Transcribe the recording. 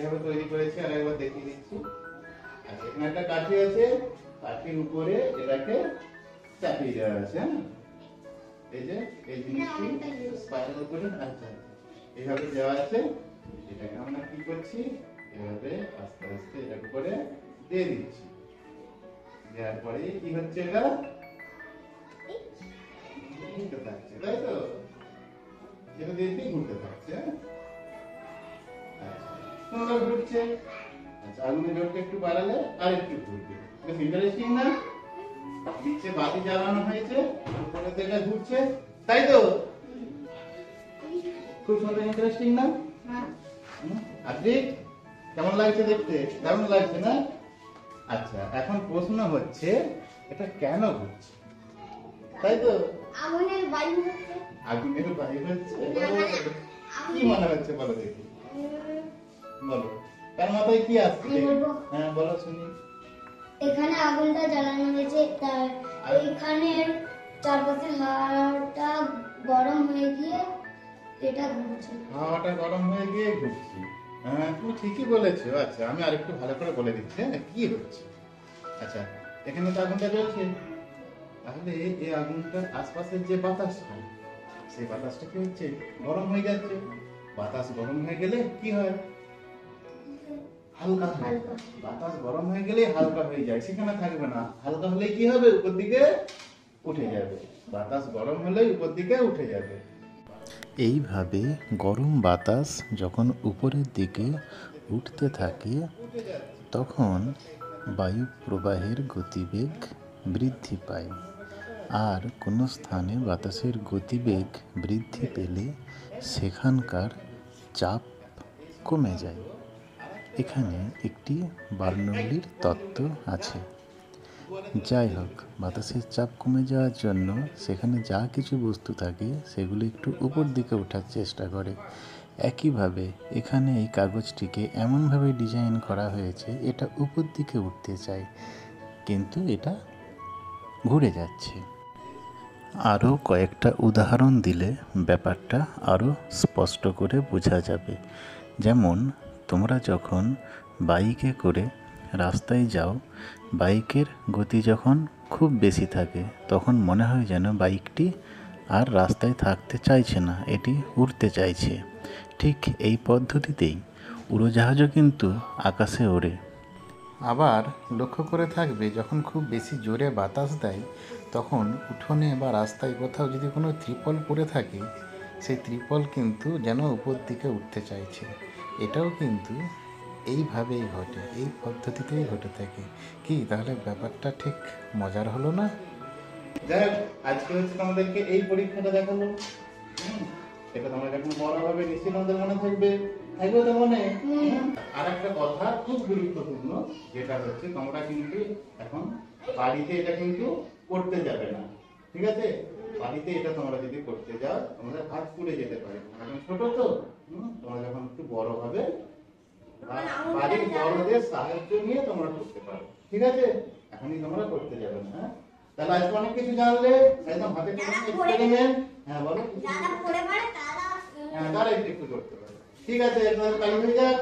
কিভাবে তৈরি করেছি আর একবার দেখিয়ে দিচ্ছি। আচ্ছা, এখানে একটা কাঠি আছে, কাঠির উপরে এটাকে চাপিয়ে দেওয়া আছে। হ্যাঁ, এই যে এই জিনিসটি স্পাইরাল করে এইভাবে দেওয়া আছে। এটাকে আমরা কি করছি, এভাবে আস্তে আস্তে এটার উপরে দিয়ে দিচ্ছি। দেওয়ার পরে কি হচ্ছে, এটা ঘুরতে থাকছে, তাই তো? এটা দিয়ে ঘুরতে থাকছে। সুন্দর ঘুরছে। আচ্ছা, আগুনের জোরটা একটু বাড়ালে আর একটু ঘুরবে। ইন্টারেস্টিং না? নিচে বাতি জ্বালানো হয়েছে, উপরে থেকে ঘুরছে, তাই তো? খুব সুন্দর, ইন্টারেস্টিং না? আপনি কেমন লাগছে দেখতে? কেমন লাগছে না? আচ্ছা, এখন প্রশ্ন হচ্ছে এটা কেন ঘুরছে, তাই তো? আগুনের বায়ু হচ্ছে। আগুনের বায়ু হচ্ছে? কি মনে হচ্ছে বলো দেখি, বলো। তার মাথায় কি আসছে? হ্যাঁ বলো শুনি। এখানে আগুনটা জ্বালানো হয়েছে, তার এখানের চারপাশে হাওয়াটা গরম হয়ে গিয়ে এটা ঘুরছে। হাওয়াটা গরম হয়ে গিয়ে ঘুরছে। হ্যাঁ, তুমি ঠিকই বলেছো। আচ্ছা, আমি আরেকটু ভালো করে বলে দিচ্ছি কি হচ্ছে। আচ্ছা, এখানে তো আগুনটা জ্বলছে, তাহলে এই আগুনটার আশপাশের যে বাতাস হয়, সেই বাতাসটা কি হচ্ছে, গরম হয়ে যাচ্ছে। বাতাস গরম হয়ে গেলে কি হয়, হালকা হয়। বাতাস গরম হয়ে গেলে হালকা হয়ে যায়, সেখানে থাকবে না। হালকা হলে কি হবে, উপর দিকে উঠে যাবে। বাতাস গরম হলে উপর দিকে উঠে যাবে। এইভাবে গরম বাতাস যখন উপরের দিকে উঠতে থাকে তখন বায়ু প্রবাহের গতিবেগ বৃদ্ধি পায়। আর কোনো স্থানে বাতাসের গতিবেগ বৃদ্ধি পেলে সেখানকার চাপ কমে যায়। এখানে একটি বার্নৌলির তত্ত্ব আছে। যাই হোক, বাতাসের চাপ কমে যাওয়ার জন্য সেখানে যা কিছু বস্তু থাকে সেগুলো একটু উপর দিকে ওঠার চেষ্টা করে। একইভাবে এখানে এই কাগজটিকে এমনভাবে ডিজাইন করা হয়েছে এটা উপর দিকে উঠতে চায়, কিন্তু এটা ঘুরে যাচ্ছে। আরও কয়েকটা উদাহরণ দিলে ব্যাপারটা আরও স্পষ্ট করে বোঝা যাবে। যেমন তোমরা যখন বাইকে করে রাস্তায় যাও, বাইকের গতি যখন খুব বেশি থাকে তখন মনে হয় যেন বাইকটি আর রাস্তায় থাকতে চাইছে না, এটি উড়তে চাইছে। ঠিক এই পদ্ধতিতেই উড়োজাহাজও কিন্তু আকাশে ওড়ে। আবার লক্ষ্য করে থাকবে, যখন খুব বেশি জোরে বাতাস দেয় তখন উঠোনে বা রাস্তায় কোথাও যদি কোনো ত্রিপল পড়ে থাকে, সেই ত্রিপল কিন্তু যেন উপর দিকে উঠতে চাইছে। এটাও কিন্তু এইভাবেই ঘটে, এই পদ্ধতিতেই ঘটে থাকে। কি তাহলে ব্যাপারটা ঠিক মজার হলো না? যাই হোক, আজকে হচ্ছে তোমাদেরকে এই পরীক্ষাটা দেখালো। এটা তোমরা যখন বড় হবে নিশ্চয়ই তোমাদের মনে থাকবে, থাকবে তো মনে। আর একটা কথা খুব গুরুত্বপূর্ণ, যেটা হচ্ছে তোমরা কিন্তু এখন বাড়িতে এটা কিন্তু করতে যাবে না, ঠিক আছে? বাড়িতে এটা তোমরা যদি করতে যাও তোমাদের হাত পুড়ে যেতে পারে। এখন ছোট তো, তোমরা যখন একটু বড় হবে বাড়ির বড়দের সাহায্য নিয়ে তোমরা করতে পারো, ঠিক আছে? এখনই তোমরা করতে যাবে না। হ্যাঁ, তাহলে আজকে অনেক কিছু জানলে, একদম হাতে এক্সপেরিমেন্ট। হ্যাঁ বলো, হ্যাঁ তারা একটু করতে পারে, ঠিক আছে? তাহলে টাইম হয়ে যাক।